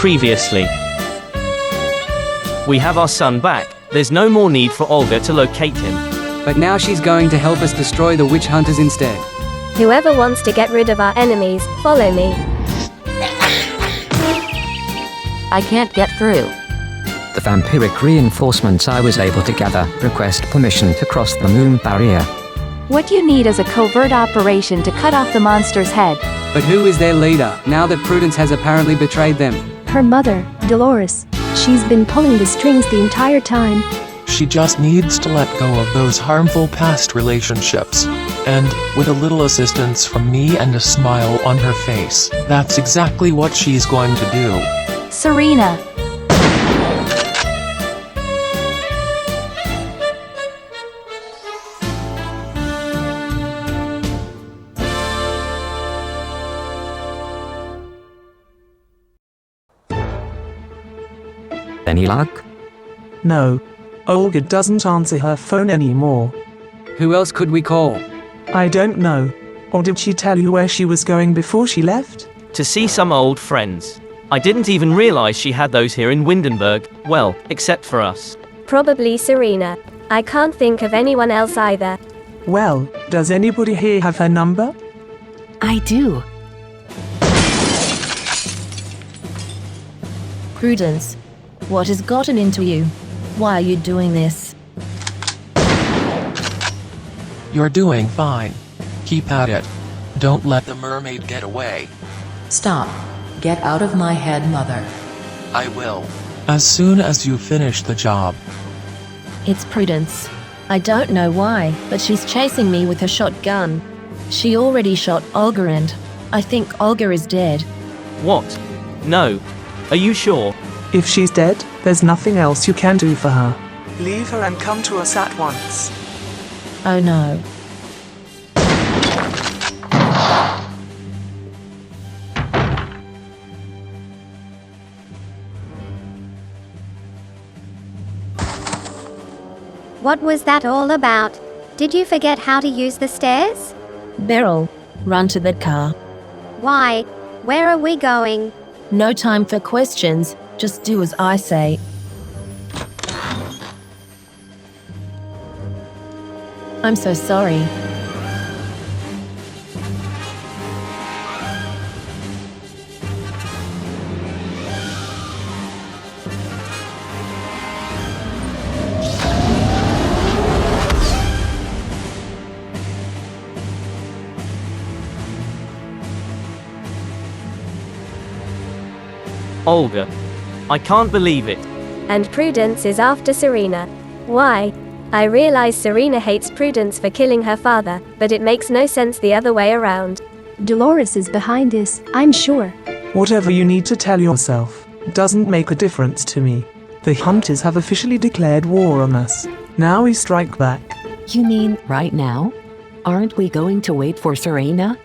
Previously. We have our son back. There's no more need for Olga to locate him. But now she's going to help us destroy the witch hunters instead. Whoever wants to get rid of our enemies, follow me. I can't get through. The vampiric reinforcements I was able to gather request permission to cross the moon barrier. What you need is a covert operation to cut off the monster's head. But who is their leader, now that Prudence has apparently betrayed them? Her mother, Dolores. She's been pulling the strings the entire time. She just needs to let go of those harmful past relationships. And, with a little assistance from me and a smile on her face, that's exactly what she's going to do. Serena. Any luck? No. Olga doesn't answer her phone anymore. Who else could we call? I don't know. Or did she tell you where she was going before she left? To see some old friends. I didn't even realize she had those here in Windenburg. Well, except for us. Probably Serena. I can't think of anyone else either. Well, does anybody here have her number? I do. Prudence, what has gotten into you? Why are you doing this? You're doing fine. Keep at it. Don't let the mermaid get away. Stop. Get out of my head, Mother. I will. As soon as you finish the job. It's Prudence. I don't know why, but she's chasing me with her shotgun. She already shot Olga and I think Olga is dead. What? No. Are you sure? If she's dead, there's nothing else you can do for her. Leave her and come to us at once. Oh no. What was that all about? Did you forget how to use the stairs? Beryl, run to that car. Why? Where are we going? No time for questions, just do as I say. I'm so sorry. Olga. I can't believe it. And Prudence is after Serena. Why? I realize Serena hates Prudence for killing her father, but it makes no sense the other way around. Dolores is behind this, I'm sure. Whatever you need to tell yourself doesn't make a difference to me. The hunters have officially declared war on us. Now we strike back. You mean right now? Aren't we going to wait for Serena?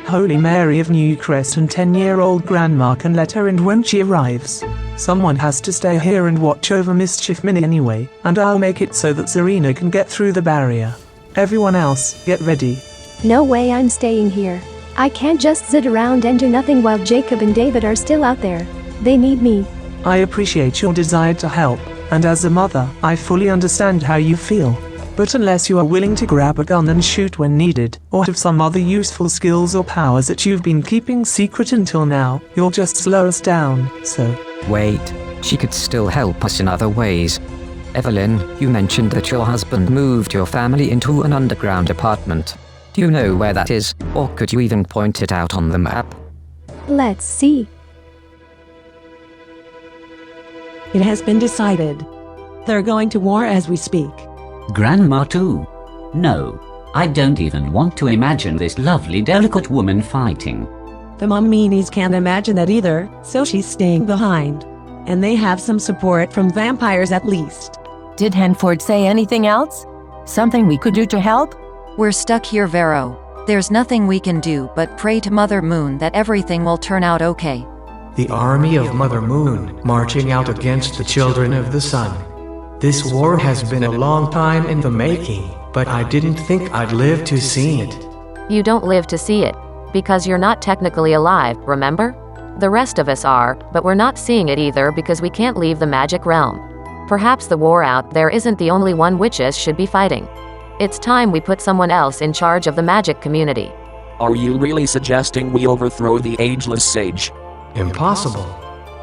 Holy Mary of Newcrest and 10-year-old grandma can let her in when she arrives. Someone has to stay here and watch over Mischief Minnie anyway, and I'll make it so that Serena can get through the barrier. Everyone else, get ready. No way I'm staying here. I can't just sit around and do nothing while Jacob and David are still out there. They need me. I appreciate your desire to help, and as a mother, I fully understand how you feel. But unless you are willing to grab a gun and shoot when needed, or have some other useful skills or powers that you've been keeping secret until now, you'll just slow us down, so... Wait, she could still help us in other ways. Evelyn, you mentioned that your husband moved your family into an underground apartment. Do you know where that is, or could you even point it out on the map? Let's see. It has been decided. They're going to war as we speak. Grandma too? No, I don't even want to imagine this lovely delicate woman fighting. The Mamminis can't imagine that either, so she's staying behind. And they have some support from vampires at least. Did Hanford say anything else? Something we could do to help? We're stuck here, Vero. There's nothing we can do but pray to Mother Moon that everything will turn out okay. The army of Mother Moon marching out against the children of the sun. This war has been a long time in the making, but I didn't think I'd live to see it. You don't live to see it, because you're not technically alive, remember? The rest of us are, but we're not seeing it either because we can't leave the magic realm. Perhaps the war out there isn't the only one witches should be fighting. It's time we put someone else in charge of the magic community. Are you really suggesting we overthrow the ageless sage? Impossible.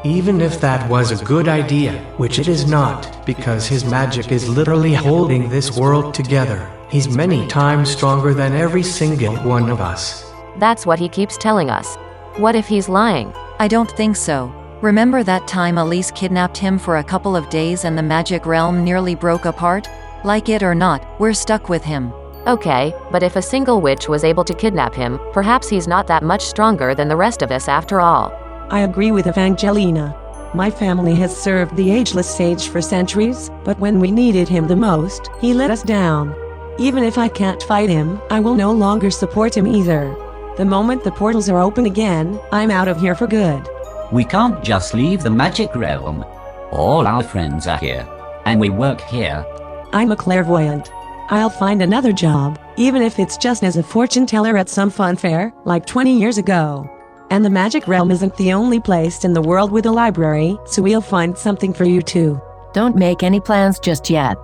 Even if that was a good idea, which it is not, because his magic is literally holding this world together. He's many times stronger than every single one of us. That's what he keeps telling us. What if he's lying? I don't think so. Remember that time Elise kidnapped him for a couple of days and the magic realm nearly broke apart? Like it or not, we're stuck with him. Okay, but if a single witch was able to kidnap him, perhaps he's not that much stronger than the rest of us after all. I agree with Evangelina. My family has served the ageless sage for centuries, but when we needed him the most, he let us down. Even if I can't fight him, I will no longer support him either. The moment the portals are open again, I'm out of here for good. We can't just leave the magic realm. All our friends are here, and we work here. I'm a clairvoyant. I'll find another job, even if it's just as a fortune teller at some fun fair, like 20 years ago. And the magic realm isn't the only place in the world with a library, so we'll find something for you too. Don't make any plans just yet.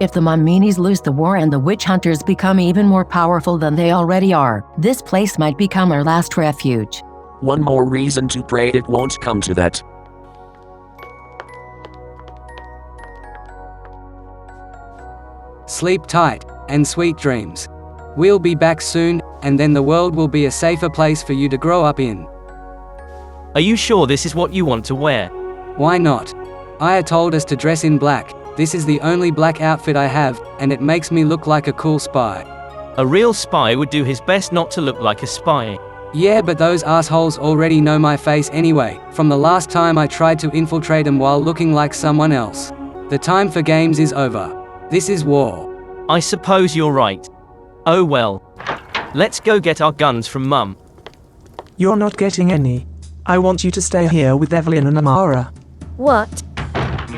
If the Mamminis lose the war and the witch hunters become even more powerful than they already are, this place might become our last refuge. One more reason to pray it won't come to that. Sleep tight, and sweet dreams. We'll be back soon, and then the world will be a safer place for you to grow up in. Are you sure this is what you want to wear? Why not? Aya told us to dress in black. This is the only black outfit I have, and it makes me look like a cool spy. A real spy would do his best not to look like a spy. Yeah, but those assholes already know my face anyway, from the last time I tried to infiltrate them while looking like someone else. The time for games is over. This is war. I suppose you're right. Oh well. Let's go get our guns from Mum. You're not getting any. I want you to stay here with Evelyn and Amara. What?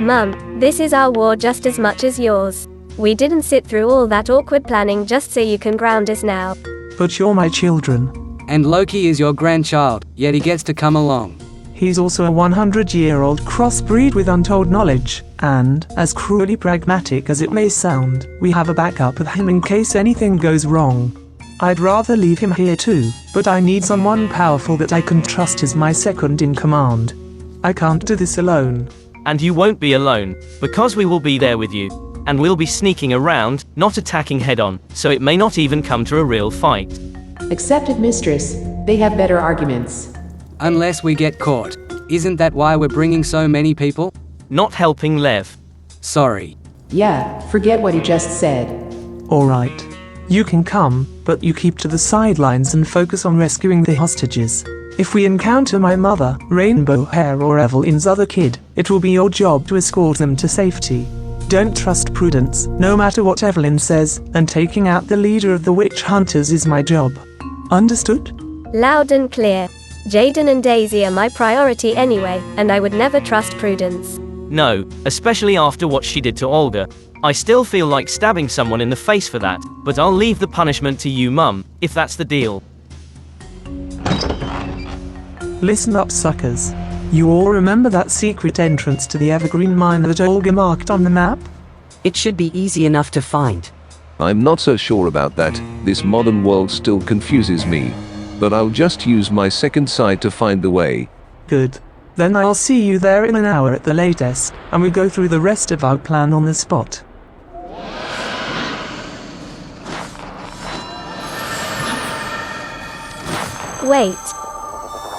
Mum, this is our war just as much as yours. We didn't sit through all that awkward planning just so you can ground us now. But you're my children. And Loki is your grandchild, yet he gets to come along. He's also a 100-year-old crossbreed with untold knowledge, and, as cruelly pragmatic as it may sound, we have a backup of him in case anything goes wrong. I'd rather leave him here too, but I need someone powerful that I can trust as my second in command. I can't do this alone. And you won't be alone, because we will be there with you. And we'll be sneaking around, not attacking head-on, so it may not even come to a real fight. Accepted, mistress. They have better arguments. Unless we get caught. Isn't that why we're bringing so many people? Not helping Lev. Sorry. Yeah, forget what he just said. Alright. You can come, but you keep to the sidelines and focus on rescuing the hostages. If we encounter my mother, Rainbow Hair or Evelyn's other kid, it will be your job to escort them to safety. Don't trust Prudence, no matter what Evelyn says, and taking out the leader of the witch hunters is my job. Understood? Loud and clear. Jaden and Daisy are my priority anyway, and I would never trust Prudence. No, especially after what she did to Olga. I still feel like stabbing someone in the face for that, but I'll leave the punishment to you, Mum, if that's the deal. Listen up, suckers. You all remember that secret entrance to the Evergreen Mine that Olga marked on the map? It should be easy enough to find. I'm not so sure about that. This modern world still confuses me. But I'll just use my second sight to find the way. Good. Then I'll see you there in an hour at the latest, and we go through the rest of our plan on the spot. Wait.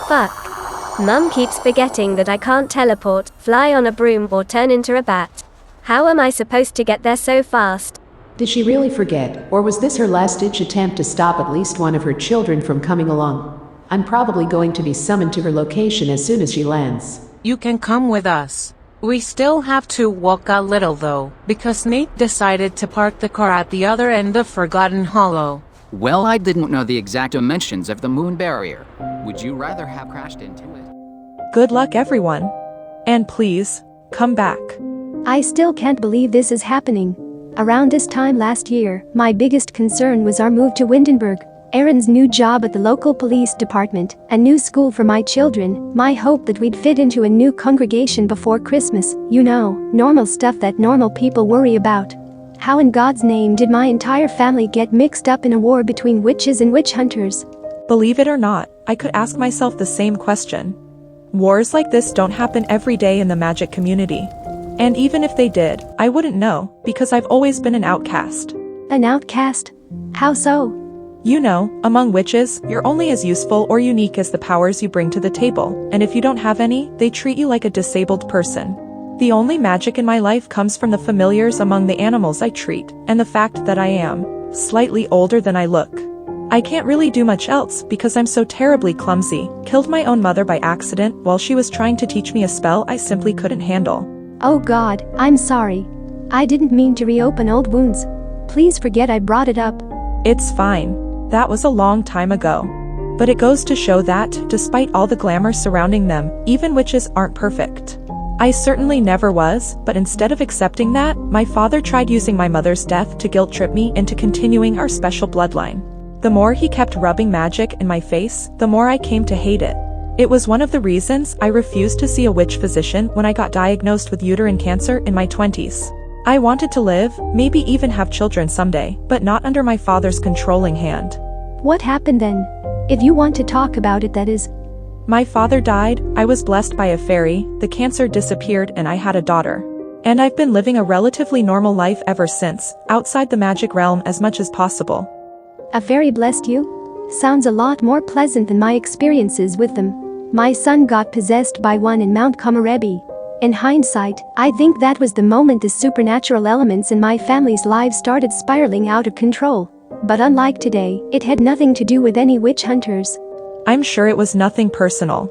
Fuck. Mum keeps forgetting that I can't teleport, fly on a broom or turn into a bat. How am I supposed to get there so fast? Did she really forget, or was this her last-ditch attempt to stop at least one of her children from coming along? I'm probably going to be summoned to her location as soon as she lands. You can come with us. We still have to walk a little though, because Nate decided to park the car at the other end of Forgotten Hollow. Well, I didn't know the exact dimensions of the moon barrier. Would you rather have crashed into it? Good luck, everyone. And please, come back. I still can't believe this is happening. Around this time last year, my biggest concern was our move to Windenburg. Aaron's new job at the local police department, a new school for my children, my hope that we'd fit into a new congregation before Christmas, you know, normal stuff that normal people worry about. How in God's name did my entire family get mixed up in a war between witches and witch hunters? Believe it or not, I could ask myself the same question. Wars like this don't happen every day in the magic community. And even if they did, I wouldn't know, because I've always been an outcast. An outcast? How so? You know, among witches, you're only as useful or unique as the powers you bring to the table, and if you don't have any, they treat you like a disabled person. The only magic in my life comes from the familiars among the animals I treat, and the fact that I am slightly older than I look. I can't really do much else because I'm so terribly clumsy, killed my own mother by accident while she was trying to teach me a spell I simply couldn't handle. Oh God, I'm sorry. I didn't mean to reopen old wounds. Please forget I brought it up. It's fine. That was a long time ago. But it goes to show that, despite all the glamour surrounding them, even witches aren't perfect. I certainly never was, but instead of accepting that, my father tried using my mother's death to guilt-trip me into continuing our special bloodline. The more he kept rubbing magic in my face, the more I came to hate it. It was one of the reasons I refused to see a witch physician when I got diagnosed with uterine cancer in my 20s. I wanted to live, maybe even have children someday, but not under my father's controlling hand. What happened then? If you want to talk about it, that is. My father died, I was blessed by a fairy, the cancer disappeared, and I had a daughter. And I've been living a relatively normal life ever since, outside the magic realm as much as possible. A fairy blessed you? Sounds a lot more pleasant than my experiences with them. My son got possessed by one in Mount Komorebi. In hindsight, I think that was the moment the supernatural elements in my family's lives started spiraling out of control. But unlike today, it had nothing to do with any witch hunters. I'm sure it was nothing personal.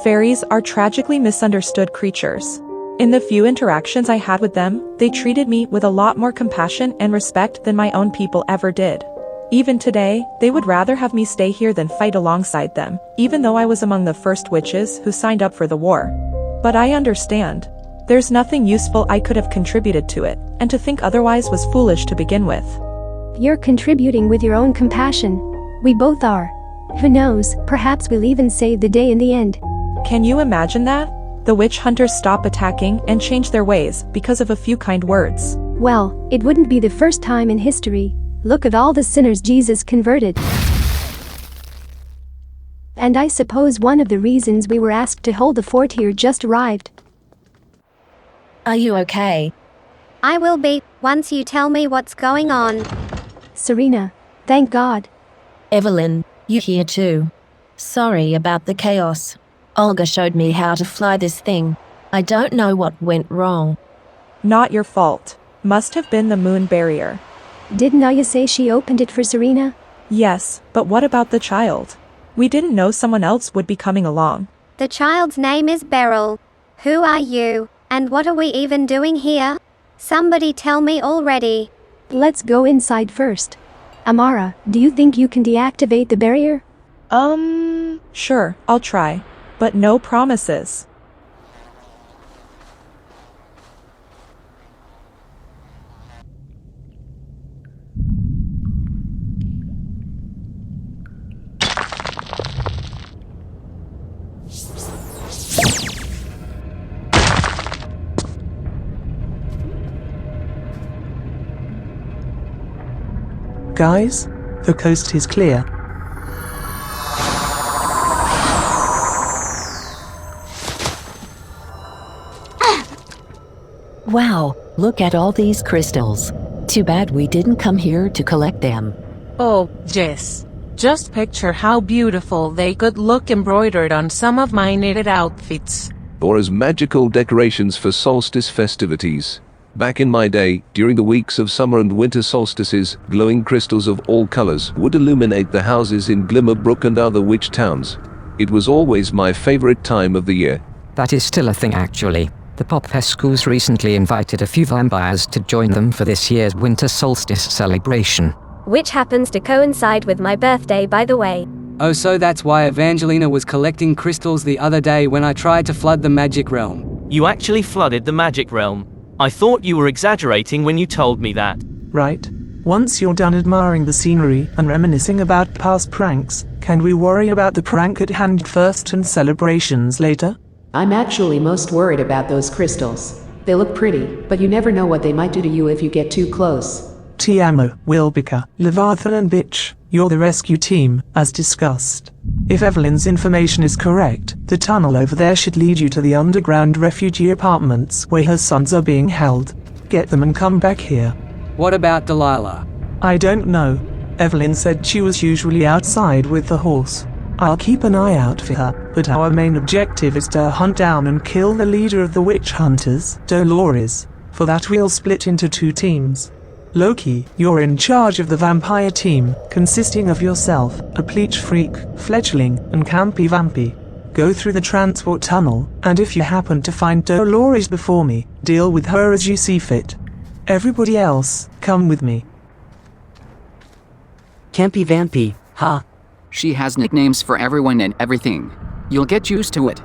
Fairies are tragically misunderstood creatures. In the few interactions I had with them, they treated me with a lot more compassion and respect than my own people ever did. Even today, they would rather have me stay here than fight alongside them, even though I was among the first witches who signed up for the war. But I understand. There's nothing useful I could have contributed to it, and to think otherwise was foolish to begin with. You're contributing with your own compassion. We both are. Who knows, perhaps we'll even save the day in the end. Can you imagine that? The witch hunters stop attacking and change their ways because of a few kind words. Well, it wouldn't be the first time in history. Look at all the sinners Jesus converted. And I suppose one of the reasons we were asked to hold the fort here just arrived. Are you okay? I will be, once you tell me what's going on. Serena, thank God. Evelyn, you here too? Sorry about the chaos. Olga showed me how to fly this thing. I don't know what went wrong. Not your fault. Must have been the moon barrier. Didn't Aya say she opened it for Serena? Yes, but what about the child? We didn't know someone else would be coming along. The child's name is Beryl. Who are you? And what are we even doing here? Somebody tell me already. Let's go inside first. Amara, do you think you can deactivate the barrier? Sure, I'll try. But no promises. Guys, the coast is clear. Wow, look at all these crystals. Too bad we didn't come here to collect them. Oh, Jess. Just picture how beautiful they could look embroidered on some of my knitted outfits. Or as magical decorations for solstice festivities. Back in my day, during the weeks of summer and winter solstices, glowing crystals of all colors would illuminate the houses in Glimmerbrook and other witch towns. It was always my favorite time of the year. That is still a thing actually. The Popescus recently invited a few vampires to join them for this year's winter solstice celebration. Which happens to coincide with my birthday, by the way. Oh, so that's why Evangelina was collecting crystals the other day when I tried to flood the magic realm. You actually flooded the magic realm. I thought you were exaggerating when you told me that. Right. Once you're done admiring the scenery and reminiscing about past pranks, can we worry about the prank at hand first and celebrations later? I'm actually most worried about those crystals. They look pretty, but you never know what they might do to you if you get too close. Tiamo, Wilbica, Leviathan and Bitch, you're the rescue team, as discussed. If Evelyn's information is correct, the tunnel over there should lead you to the underground refugee apartments where her sons are being held. Get them and come back here. What about Delilah? I don't know. Evelyn said she was usually outside with the horse. I'll keep an eye out for her, but our main objective is to hunt down and kill the leader of the witch hunters, Dolores. For that we'll split into 2 teams. Loki, you're in charge of the vampire team, consisting of yourself, a bleach freak, fledgling, and campy vampy. Go through the transport tunnel, and if you happen to find Dolores before me, deal with her as you see fit. Everybody else, come with me. Campy Vampy, ha. She has nicknames for everyone and everything. You'll get used to it.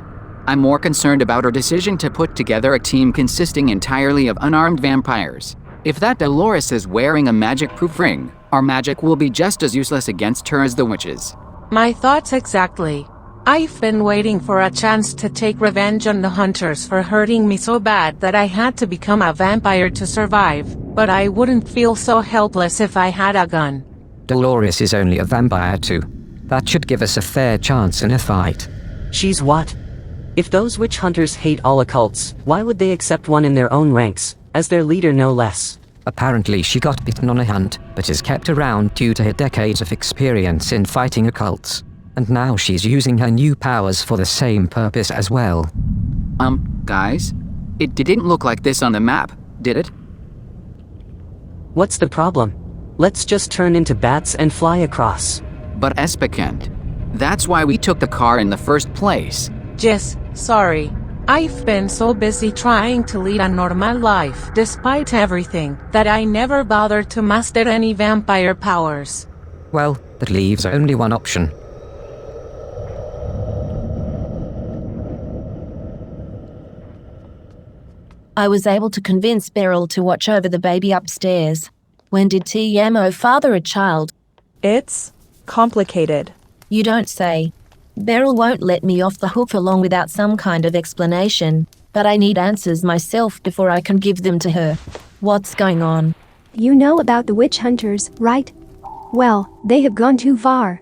I'm more concerned about her decision to put together a team consisting entirely of unarmed vampires. If that Dolores is wearing a magic-proof ring, our magic will be just as useless against her as the witches. My thoughts exactly. I've been waiting for a chance to take revenge on the hunters for hurting me so bad that I had to become a vampire to survive, but I wouldn't feel so helpless if I had a gun. Dolores is only a vampire too. That should give us a fair chance in a fight. She's what? If those witch hunters hate all occults, why would they accept one in their own ranks, as their leader no less? Apparently she got bitten on a hunt, but is kept around due to her decades of experience in fighting occults. And now she's using her new powers for the same purpose as well. Guys? It didn't look like this on the map, did it? What's the problem? Let's just turn into bats and fly across. But Espikent, that's why we took the car in the first place. Jess, sorry. I've been so busy trying to lead a normal life, despite everything, that I never bothered to master any vampire powers. Well, that leaves only one option. I was able to convince Beryl to watch over the baby upstairs. When did Tiamo father a child? It's complicated. You don't say. Beryl won't let me off the hook for long without some kind of explanation, but I need answers myself before I can give them to her. What's going on? You know about the witch hunters, right? Well, they have gone too far.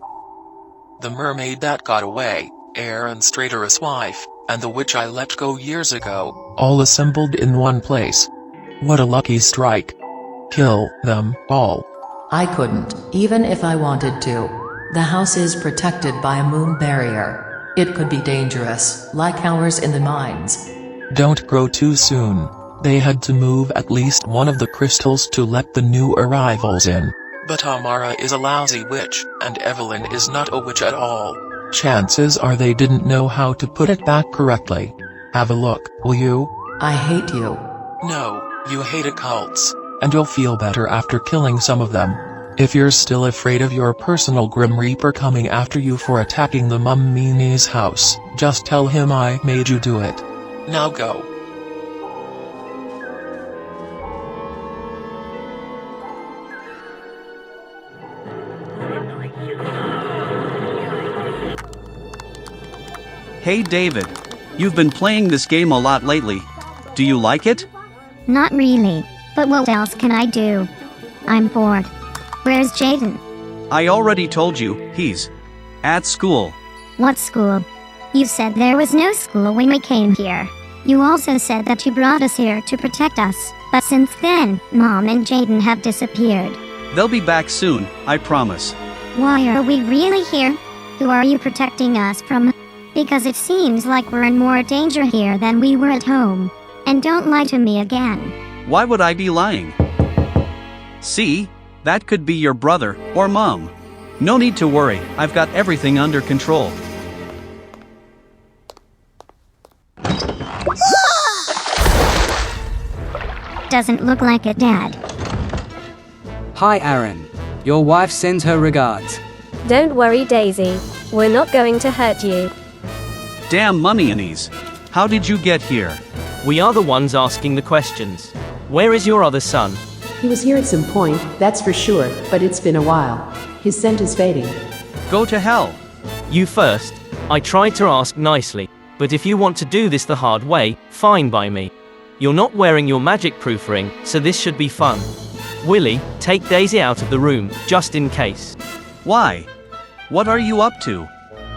The mermaid that got away, Aaron's traitorous wife, and the witch I let go years ago, all assembled in one place. What a lucky strike. Kill them all. I couldn't, even if I wanted to. The house is protected by a moon barrier. It could be dangerous, like ours in the mines. Don't grow too soon. They had to move at least one of the crystals to let the new arrivals in. But Amara is a lousy witch, and Evelyn is not a witch at all. Chances are they didn't know how to put it back correctly. Have a look, will you? I hate you. No, you hate occults, and you'll feel better after killing some of them. If you're still afraid of your personal Grim Reaper coming after you for attacking the Mamminis' house, just tell him I made you do it. Now go. Hey David, you've been playing this game a lot lately. Do you like it? Not really, but what else can I do? I'm bored. Where's Jaden? I already told you, he's at school. What school? You said there was no school when we came here. You also said that you brought us here to protect us, but since then, Mom and Jaden have disappeared. They'll be back soon, I promise. Why are we really here? Who are you protecting us from? Because it seems like we're in more danger here than we were at home. And don't lie to me again. Why would I be lying? See? That could be your brother or mom. No need to worry, I've got everything under control. Doesn't look like it, Dad. Hi, Aaron. Your wife sends her regards. Don't worry, Daisy. We're not going to hurt you. Damn Mamminis. How did you get here? We are the ones asking the questions. Where is your other son? He was here at some point, that's for sure, but it's been a while. His scent is fading. Go to hell. You first. I tried to ask nicely, but if you want to do this the hard way, fine by me. You're not wearing your magic-proof ring, so this should be fun. Willy, take Daisy out of the room, just in case. Why? What are you up to?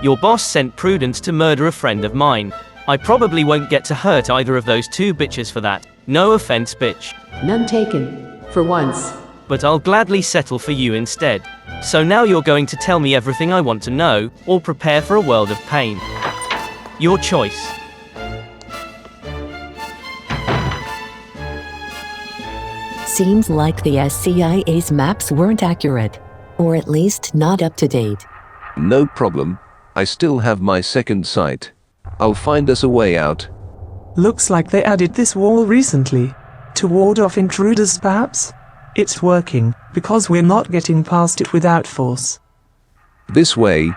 Your boss sent Prudence to murder a friend of mine. I probably won't get to hurt either of those two bitches for that. No offense, bitch. None taken. For once. But I'll gladly settle for you instead. So now you're going to tell me everything I want to know, or prepare for a world of pain. Your choice. Seems like the SCIA's maps weren't accurate. Or at least not up to date. No problem. I still have my second sight. I'll find us a way out. Looks like they added this wall recently. To ward off intruders, perhaps? It's working, because we're not getting past it without force. This way.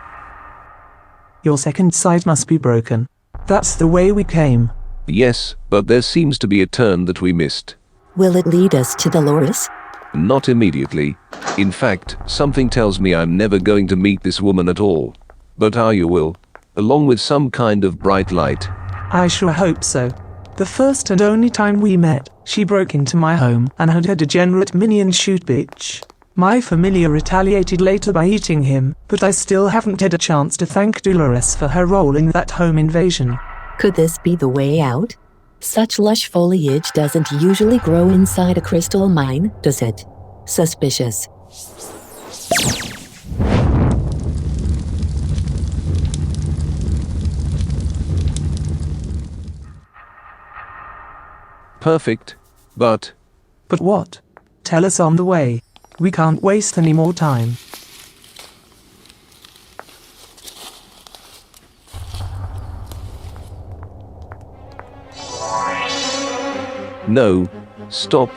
Your second sight must be broken. That's the way we came. Yes, but there seems to be a turn that we missed. Will it lead us to Dolores? Not immediately. In fact, something tells me I'm never going to meet this woman at all. But you will. Along with some kind of bright light. I sure hope so. The first and only time we met, she broke into my home and had her degenerate minion shoot bitch. My familiar retaliated later by eating him, but I still haven't had a chance to thank Dolores for her role in that home invasion. Could this be the way out? Such lush foliage doesn't usually grow inside a crystal mine, does it? Suspicious. Perfect. But what? Tell us on the way. We can't waste any more time. no, stop.